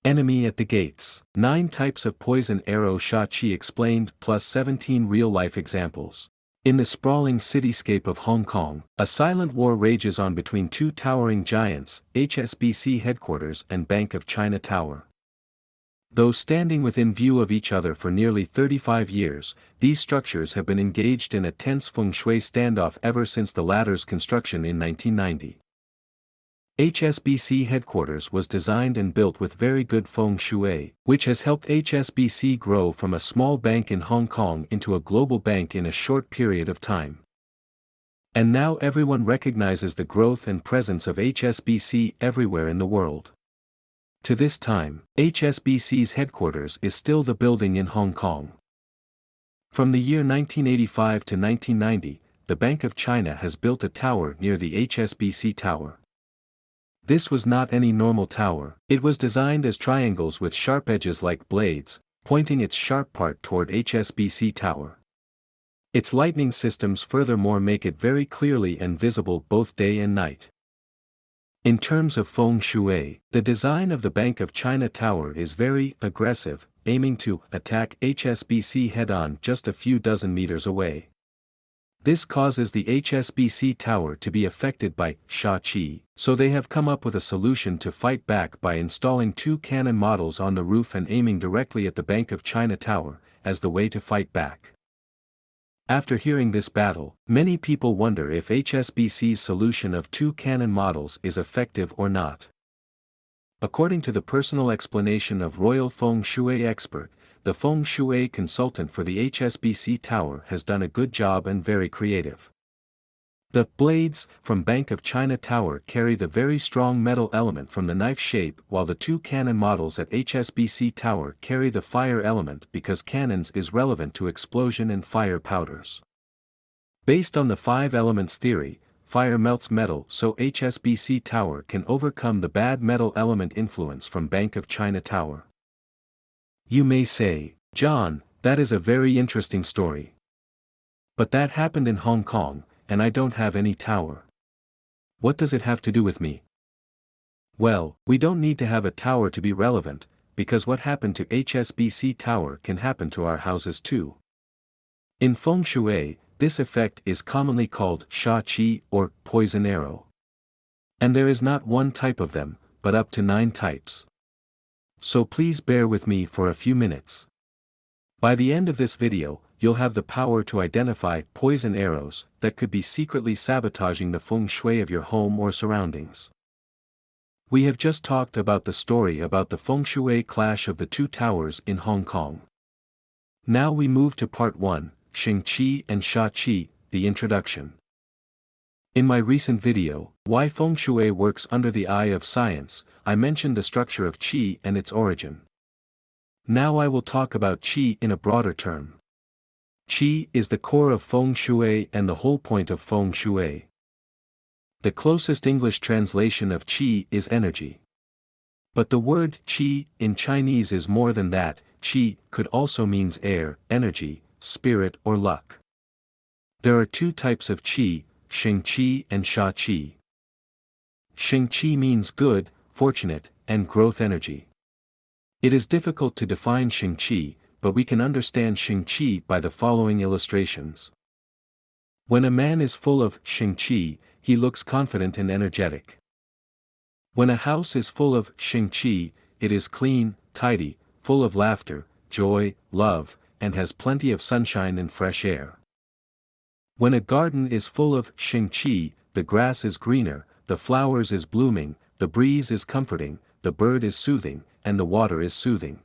Enemy at the gates. 9 types of poison arrow Sha Qi explained plus 17 real-life examples. In the sprawling cityscape of Hong Kong, a silent war rages on between two towering giants, HSBC headquarters and Bank of China Tower. Though standing within view of each other for nearly 35 years, these structures have been engaged in a tense Feng Shui standoff ever since the latter's construction in 1990. HSBC headquarters was designed and built with very good Feng Shui, which has helped HSBC grow from a small bank in Hong Kong into a global bank in a short period of time. And now everyone recognizes the growth and presence of HSBC everywhere in the world. To this time, HSBC's headquarters is still the building in Hong Kong. From the year 1985 to 1990, the Bank of China has built a tower near the HSBC Tower. This was not any normal tower, it was designed as triangles with sharp edges like blades, pointing its sharp part toward HSBC Tower. Its lighting systems furthermore make it very clearly and visible both day and night. In terms of Feng Shui, the design of the Bank of China Tower is very aggressive, aiming to attack HSBC head-on just a few dozen meters away. This causes the HSBC Tower to be affected by Sha Qi, so they have come up with a solution to fight back by installing 2 cannon models on the roof and aiming directly at the Bank of China Tower, as the way to fight back. After hearing this battle, many people wonder if HSBC's solution of 2 cannon models is effective or not. According to the personal explanation of Royal Feng Shui expert, the Feng Shui consultant for the HSBC Tower has done a good job and very creative. The blades from Bank of China Tower carry the very strong metal element from the knife shape, while the 2 cannon models at HSBC Tower carry the fire element because cannons is relevant to explosion and fire powders. Based on the 5 elements theory, fire melts metal, so HSBC Tower can overcome the bad metal element influence from Bank of China Tower. You may say, John, that is a very interesting story. But that happened in Hong Kong, and I don't have any tower. What does it have to do with me? Well, we don't need to have a tower to be relevant, because what happened to HSBC Tower can happen to our houses too. In Feng Shui, this effect is commonly called Sha Qi or poison arrow. And there is not one type of them, but up to 9 types. So please bear with me for a few minutes. By the end of this video, you'll have the power to identify poison arrows that could be secretly sabotaging the feng shui of your home or surroundings. We have just talked about the story about the feng shui clash of the 2 towers in Hong Kong. Now we move to part 1, Shingi and Sha Qi, the introduction. In my recent video, Why Feng Shui Works Under the Eye of Science, I mentioned the structure of Qi and its origin. Now I will talk about Qi in a broader term. Qi is the core of Feng Shui and the whole point of Feng Shui. The closest English translation of Qi is energy. But the word Qi in Chinese is more than that. Qi could also means air, energy, spirit or luck. There are 2 types of Qi, Shingi and Sha Qi. Shingi means good, fortunate, and growth energy. It is difficult to define Shingi, but we can understand Shingi by the following illustrations. When a man is full of Shingi, he looks confident and energetic. When a house is full of Shingi, it is clean, tidy, full of laughter, joy, love, and has plenty of sunshine and fresh air. When a garden is full of Shingi, the grass is greener, the flowers is blooming, the breeze is comforting, the bird is soothing, and the water is soothing.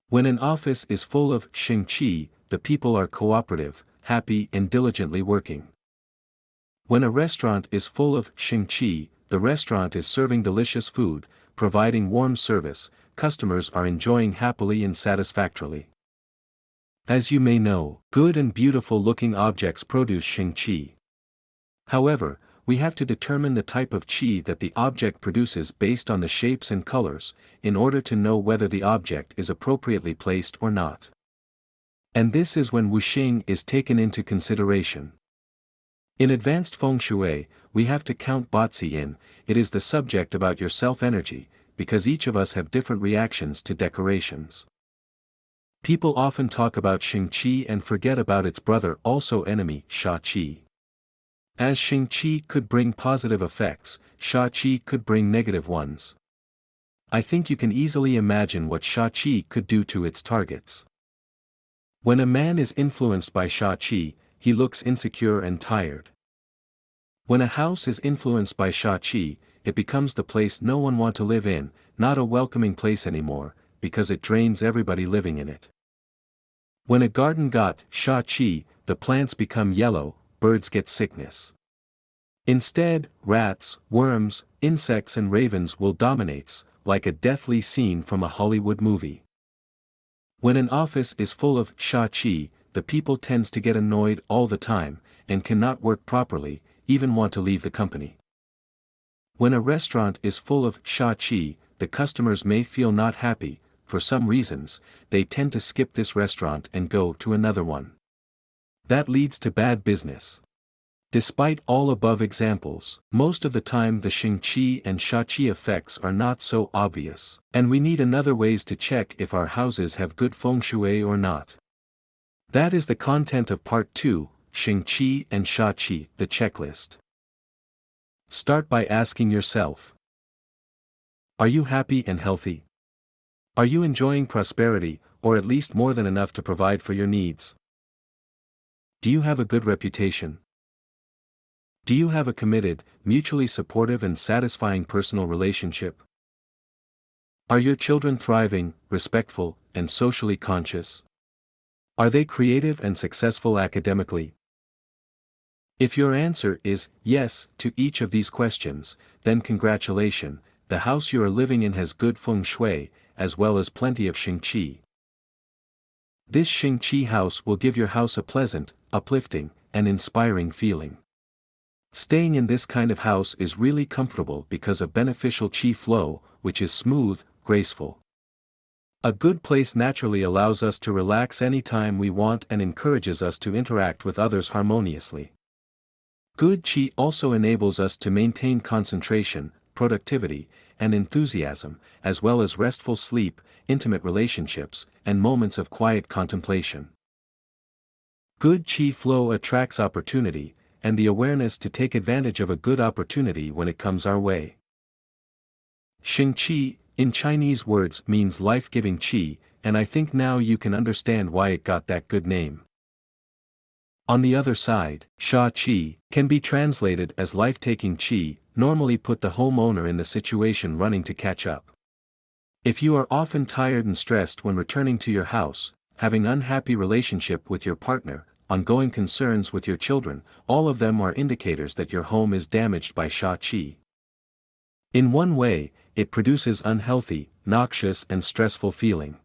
When an office is full of Shingi, the people are cooperative, happy and diligently working. When a restaurant is full of Shingi, the restaurant is serving delicious food, providing warm service, customers are enjoying happily and satisfactorily. As you may know, good and beautiful looking objects produce Shingi. However, we have to determine the type of Qi that the object produces based on the shapes and colors, in order to know whether the object is appropriately placed or not. And this is when wuxing is taken into consideration. In advanced feng shui, we have to count Batzi in, it is the subject about your self-energy, because each of us have different reactions to decorations. People often talk about Shingi and forget about its brother also enemy, Sha Qi. As Shingi could bring positive effects, Sha Qi could bring negative ones. I think you can easily imagine what Sha Qi could do to its targets. When a man is influenced by Sha Qi, he looks insecure and tired. When a house is influenced by Sha Qi, it becomes the place no one wants to live in, not a welcoming place anymore, because it drains everybody living in it. When a garden got Sha Qi, the plants become yellow, birds get sickness. Instead, rats, worms, insects and ravens will dominate, like a deathly scene from a Hollywood movie. When an office is full of Sha Qi, the people tends to get annoyed all the time, and cannot work properly, even want to leave the company. When a restaurant is full of Sha Qi, the customers may feel not happy. For some reasons, they tend to skip this restaurant and go to another one. That leads to bad business. Despite all above examples, most of the time the Shingi and Sha Qi effects are not so obvious, and we need another ways to check if our houses have good Feng Shui or not. That is the content of Part 2, Shingi and Sha Qi, the checklist. Start by asking yourself: are you happy and healthy? Are you enjoying prosperity, or at least more than enough to provide for your needs? Do you have a good reputation? Do you have a committed, mutually supportive and satisfying personal relationship? Are your children thriving, respectful, and socially conscious? Are they creative and successful academically? If your answer is yes to each of these questions, then congratulations, the house you are living in has good Feng Shui, as well as plenty of Shingi. This Shingi house will give your house a pleasant, uplifting, and inspiring feeling. Staying in this kind of house is really comfortable because of beneficial Qi flow, which is smooth, graceful. A good place naturally allows us to relax anytime we want and encourages us to interact with others harmoniously. Good Qi also enables us to maintain concentration, productivity, and enthusiasm, as well as restful sleep, intimate relationships, and moments of quiet contemplation. Good Qi flow attracts opportunity, and the awareness to take advantage of a good opportunity when it comes our way. Shingi, in Chinese words, means life-giving Qi, and I think now you can understand why it got that good name. On the other side, Sha Qi can be translated as life-taking Qi, normally put the homeowner in the situation running to catch up. If you are often tired and stressed when returning to your house, having unhappy relationship with your partner, ongoing concerns with your children, all of them are indicators that your home is damaged by Sha Qi. In one way, it produces unhealthy, noxious and stressful feeling.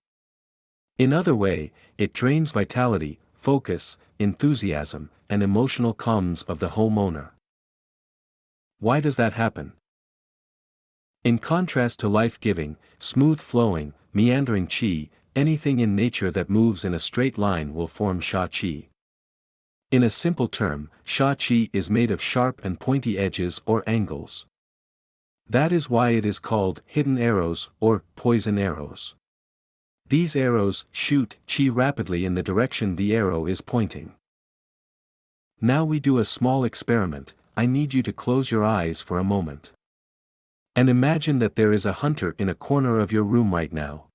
In other way, it drains vitality, focus, enthusiasm, and emotional calms of the homeowner. Why does that happen? In contrast to life-giving, smooth-flowing, meandering Qi, anything in nature that moves in a straight line will form Sha Qi. In a simple term, Sha Qi is made of sharp and pointy edges or angles. That is why it is called hidden arrows or poison arrows. These arrows shoot Qi rapidly in the direction the arrow is pointing. Now we do a small experiment. I need you to close your eyes for a moment. And imagine that there is a hunter in a corner of your room right now.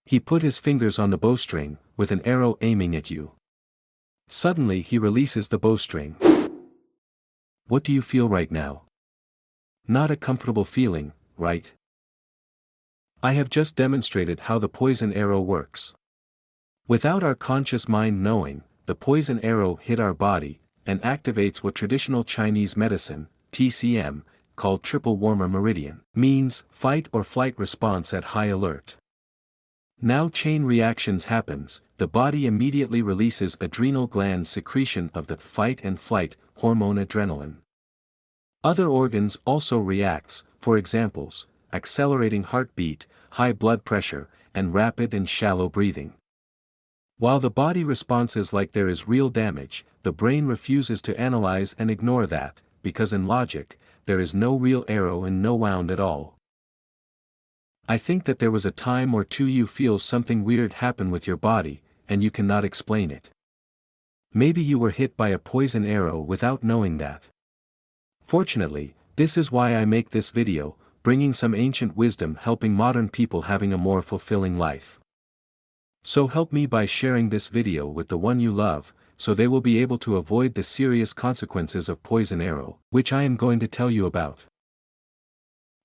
He put his fingers on the bowstring, with an arrow aiming at you. Suddenly he releases the bowstring. What do you feel right now? Not a comfortable feeling, right? I have just demonstrated how the poison arrow works. Without our conscious mind knowing, the poison arrow hit our body, and activates what traditional Chinese medicine, TCM, called triple warmer meridian, means fight or flight response at high alert. Now chain reactions happens, the body immediately releases adrenal gland secretion of the fight and flight hormone adrenaline. Other organs also reacts, for examples, accelerating heartbeat, high blood pressure, and rapid and shallow breathing. While the body responses like there is real damage, the brain refuses to analyze and ignore that, because in logic, there is no real arrow and no wound at all. I think that there was a time or two you feel something weird happen with your body, and you cannot explain it. Maybe you were hit by a poison arrow without knowing that. Fortunately, this is why I make this video, bringing some ancient wisdom helping modern people having a more fulfilling life. So help me by sharing this video with the one you love, so they will be able to avoid the serious consequences of poison arrow, which I am going to tell you about.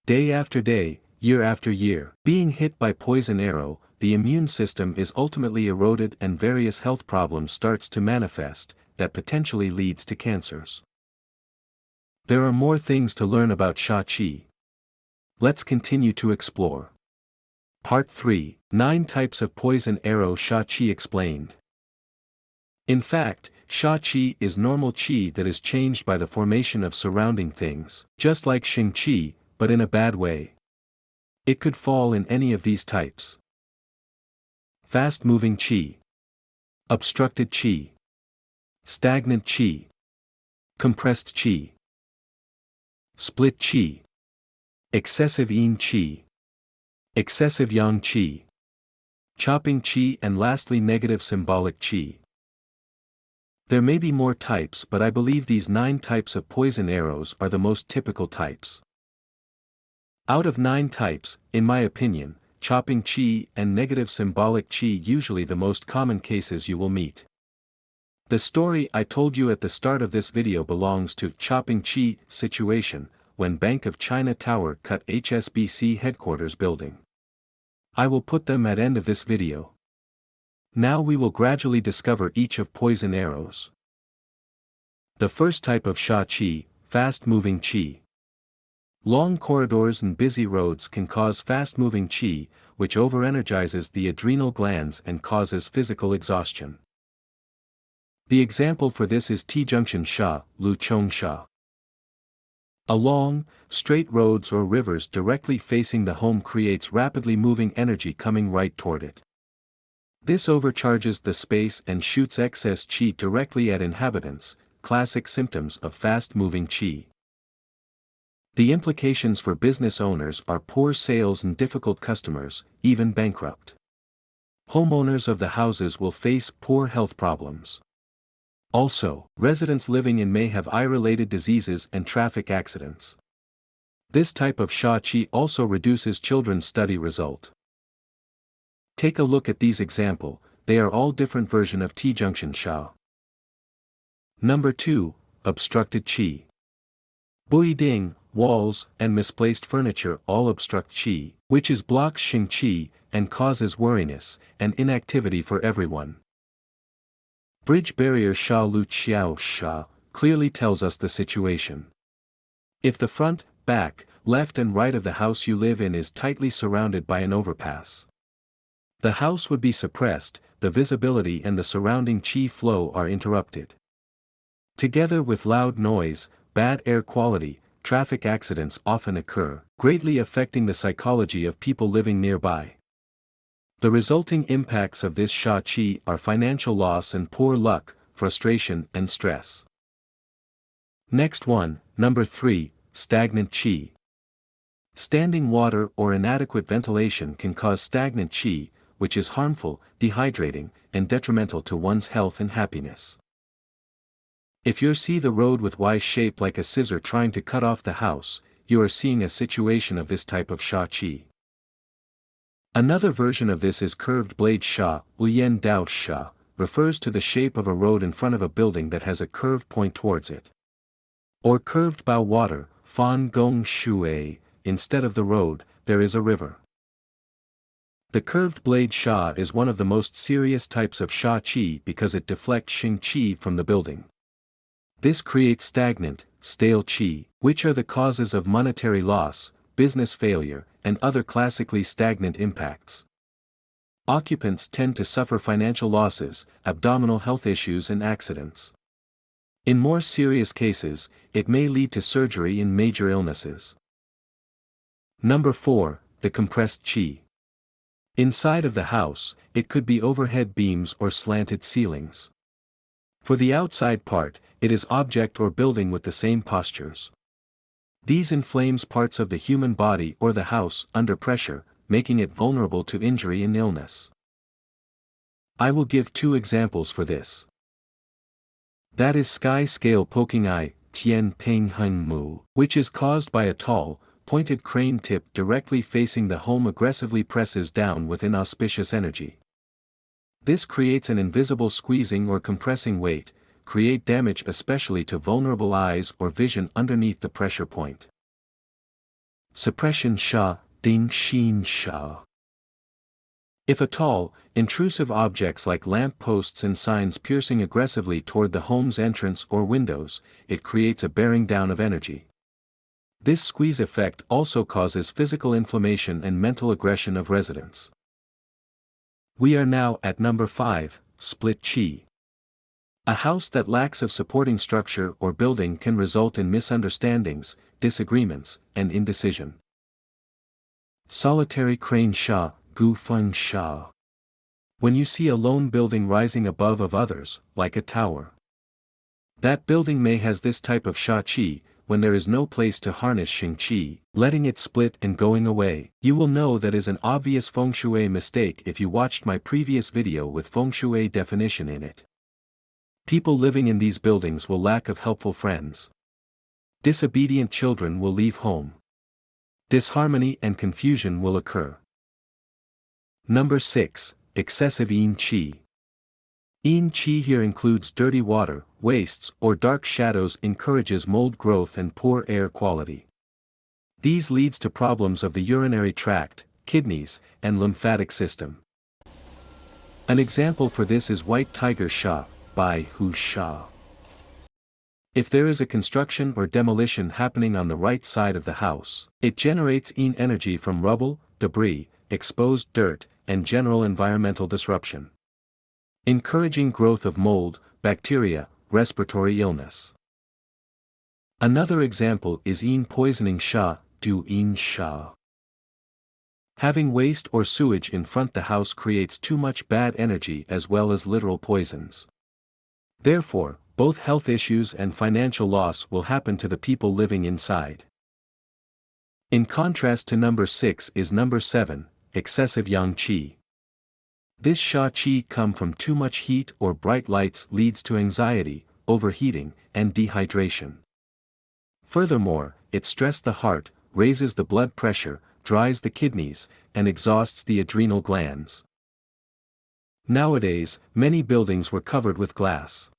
Day after day, year after year, being hit by poison arrow, the immune system is ultimately eroded and various health problems starts to manifest, that potentially leads to cancers. There are more things to learn about Sha Qi. Let's continue to explore. Part 3, 9 Types of Poison Arrow Sha Qi Explained. In fact, Sha Qi is normal qi that is changed by the formation of surrounding things, just like Xing Qi, but in a bad way. It could fall in any of these types. Fast-moving qi, obstructed qi, stagnant qi, compressed qi, split qi, excessive yin qi, excessive yang qi, chopping qi, and lastly negative symbolic qi. There may be more types, but I believe these 9 types of poison arrows are the most typical types. Out of 9 types, in my opinion, chopping qi and negative symbolic qi usually the most common cases you will meet. The story I told you at the start of this video belongs to chopping qi situation, when Bank of China Tower cut HSBC headquarters building. I will put them at end of this video. Now we will gradually discover each of poison arrows. The first type of Sha Qi, fast-moving qi. Long corridors and busy roads can cause fast-moving qi, which overenergizes the adrenal glands and causes physical exhaustion. The example for this is Junction Sha, Lu Chong Sha. Along, straight roads or rivers directly facing the home creates rapidly moving energy coming right toward it. This overcharges the space and shoots excess qi directly at inhabitants, classic symptoms of fast-moving qi. The implications for business owners are poor sales and difficult customers, even bankrupt. Homeowners of the houses will face poor health problems. Also, residents living in may have eye-related diseases and traffic accidents. This type of Sha Qi also reduces children's study result. Take a look at these example, they are all different version of Junction Sha. Number 2, obstructed qi. Buiding, walls, and misplaced furniture all obstruct qi, which is blocks Xing Qi, and causes worriness and inactivity for everyone. Bridge barrier Sha Lu Qiao Sha clearly tells us the situation. If the front, back, left and right of the house you live in is tightly surrounded by an overpass, the house would be suppressed, the visibility and the surrounding qi flow are interrupted. Together with loud noise, bad air quality, traffic accidents often occur, greatly affecting the psychology of people living nearby. The resulting impacts of this Sha Qi are financial loss and poor luck, frustration and stress. Next one, number 3, stagnant qi. Standing water or inadequate ventilation can cause stagnant qi, which is harmful, dehydrating, and detrimental to one's health and happiness. If you see the road with Y shape like a scissor trying to cut off the house, you are seeing a situation of this type of Sha Qi. Another version of this is curved blade Sha, Lian Dao Sha, refers to the shape of a road in front of a building that has a curved point towards it. Or curved bao water, Fan Gong Shui, instead of the road, there is a river. The curved blade Sha is one of the most serious types of Sha Qi because it deflects Xing Qi from the building. This creates stagnant, stale qi, which are the causes of monetary loss, business failure, and other classically stagnant impacts. Occupants tend to suffer financial losses, abdominal health issues and accidents. In more serious cases, it may lead to surgery and major illnesses. Number 4, the compressed qi. Inside of the house, it could be overhead beams or slanted ceilings. For the outside part, it is object or building with the same postures. These inflames parts of the human body or the house under pressure, making it vulnerable to injury and illness. I will give 2 examples for this. That is sky scale poking eye, Tian Ping Hun Mu, which is caused by a tall, pointed crane tip directly facing the home aggressively presses down with inauspicious energy. This creates an invisible squeezing or compressing weight, create damage especially to vulnerable eyes or vision underneath the pressure point. Suppression Sha, Ding Xin Sha. If a tall, intrusive objects like lamp posts and signs piercing aggressively toward the home's entrance or windows, it creates a bearing down of energy. This squeeze effect also causes physical inflammation and mental aggression of residents. We are now at number 5, Split Chi. A house that lacks of supporting structure or building can result in misunderstandings, disagreements, and indecision. Solitary Crane Sha, Gu Feng Sha. When you see a lone building rising above of others, like a tower. That building may has this type of Sha Qi, when there is no place to harness Shing Qi, letting it split and going away. You will know that is an obvious Feng Shui mistake if you watched my previous video with Feng Shui definition in it. People living in these buildings will lack of helpful friends. Disobedient children will leave home. Disharmony and confusion will occur. Number 6, excessive Inchi. Inchi here includes dirty water, wastes or dark shadows, encourages mold growth and poor air quality. These leads to problems of the urinary tract, kidneys, and lymphatic system. An example for this is White Tiger Sha, by Hu Sha. If there is a construction or demolition happening on the right side of the house, it generates Yin energy from rubble, debris, exposed dirt, and general environmental disruption, encouraging growth of mold, bacteria, respiratory illness. Another example is Yin poisoning Sha, Du Yin Sha. Having waste or sewage in front the house creates too much bad energy as well as literal poisons. Therefore, both health issues and financial loss will happen to the people living inside. In contrast to number 6 is number 7, excessive Yang Qi. This Sha Qi come from too much heat or bright lights leads to anxiety, overheating, and dehydration. Furthermore, it stresses the heart, raises the blood pressure, dries the kidneys, and exhausts the adrenal glands. Nowadays, many buildings were covered with glass.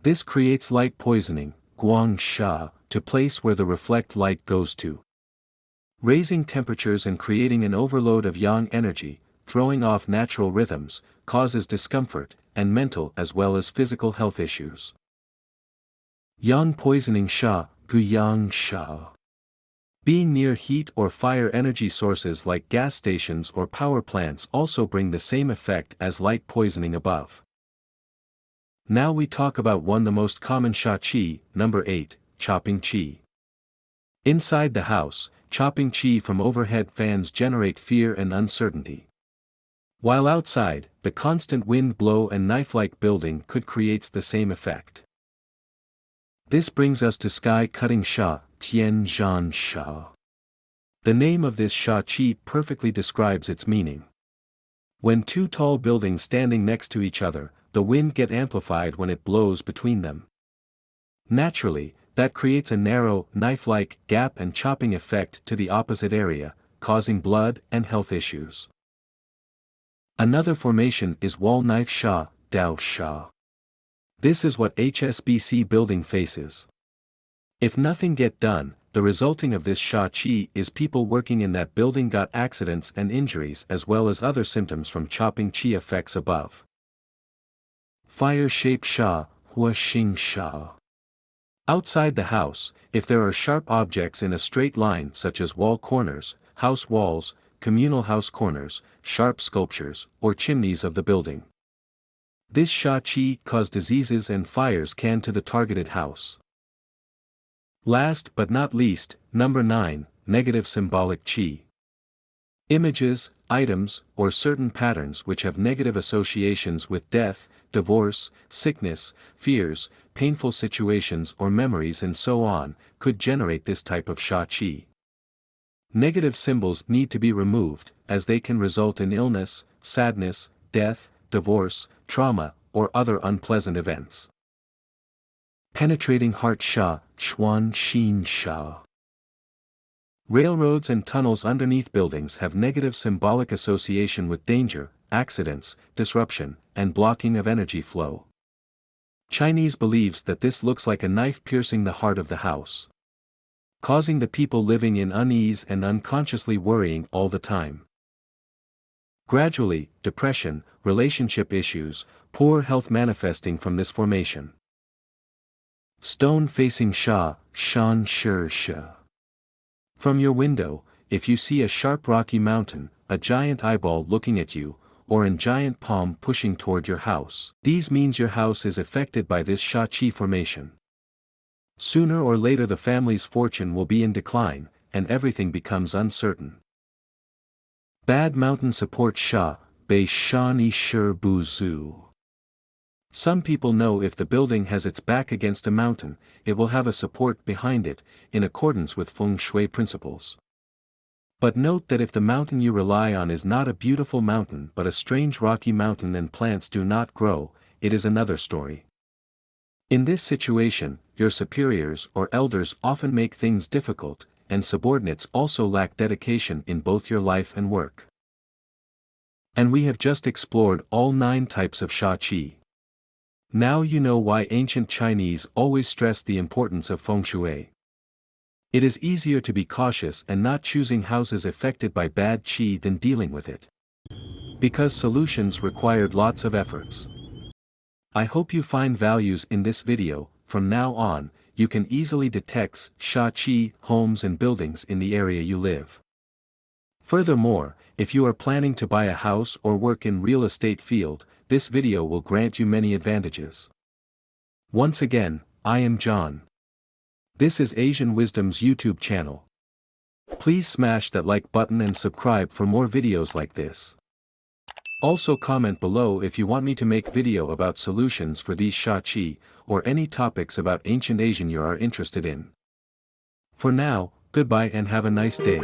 This creates light poisoning, Guang Sha, to place where the reflect light goes to, raising temperatures and creating an overload of yang energy, throwing off natural rhythms, causes discomfort, and mental as well as physical health issues. Yang poisoning Sha, Gu Yang Sha. Being near heat or fire energy sources like gas stations or power plants also bring the same effect as light poisoning above. Now we talk about one the most common Sha Qi, number 8, chopping Qi. Inside the house, chopping Qi from overhead fans generate fear and uncertainty. While outside, the constant wind blow and knife-like building could create the same effect. This brings us to sky-cutting Sha, Tian Zhan Sha. The name of this Sha Qi perfectly describes its meaning. When two tall buildings standing next to each other, the wind gets amplified when it blows between them. Naturally, that creates a narrow, knife-like gap and chopping effect to the opposite area, causing blood and health issues. Another formation is wall knife Sha, Dao Sha. This is what HSBC building faces. If nothing get done, the resulting of this Sha Qi is people working in that building got accidents and injuries as well as other symptoms from chopping Qi effects above. Fire-shaped Sha, Hua Xing Sha. Outside the house, if there are sharp objects in a straight line such as wall corners, house walls, communal house corners, sharp sculptures, or chimneys of the building, this Sha Qi cause diseases and fires can to the targeted house. Last but not least, number 9, negative symbolic Qi. Images, items, or certain patterns which have negative associations with death, divorce, sickness, fears, painful situations or memories and so on, could generate this type of Sha Qi. Negative symbols need to be removed, as they can result in illness, sadness, death, divorce, trauma, or other unpleasant events. Penetrating heart Sha, Chuan Xin Sha. Railroads and tunnels underneath buildings have negative symbolic association with danger, accidents, disruption, and blocking of energy flow. Chinese believes that this looks like a knife piercing the heart of the house, causing the people living in unease and unconsciously worrying all the time. Gradually, depression, relationship issues, poor health manifesting from this formation. Stone facing Sha, Shan Shi Sha. From your window, if you see a sharp rocky mountain, a giant eyeball looking at you, or a giant palm pushing toward your house, these means your house is affected by this Sha Qi formation. Sooner or later the family's fortune will be in decline, and everything becomes uncertain. Bad mountain support Sha, Bei Shani Shi Bu Zu. Some people know if the building has its back against a mountain, it will have a support behind it, in accordance with Feng Shui principles. But note that if the mountain you rely on is not a beautiful mountain but a strange rocky mountain and plants do not grow, it is another story. In this situation, your superiors or elders often make things difficult, and subordinates also lack dedication in both your life and work. And we have just explored all 9 types of Sha Qi. Now you know why ancient Chinese always stressed the importance of Feng Shui. It is easier to be cautious and not choosing houses affected by bad qi than dealing with it, because solutions required lots of efforts. I hope you find values in this video. From now on, you can easily detect Sha Qi homes and buildings in the area you live. Furthermore, if you are planning to buy a house or work in real estate field, this video will grant you many advantages. Once again, I am John. This is Asian Wisdom's YouTube channel. Please smash that like button and subscribe for more videos like this. Also comment below if you want me to make video about solutions for these Sha Qi, or any topics about ancient Asian you are interested in. For now, goodbye and have a nice day.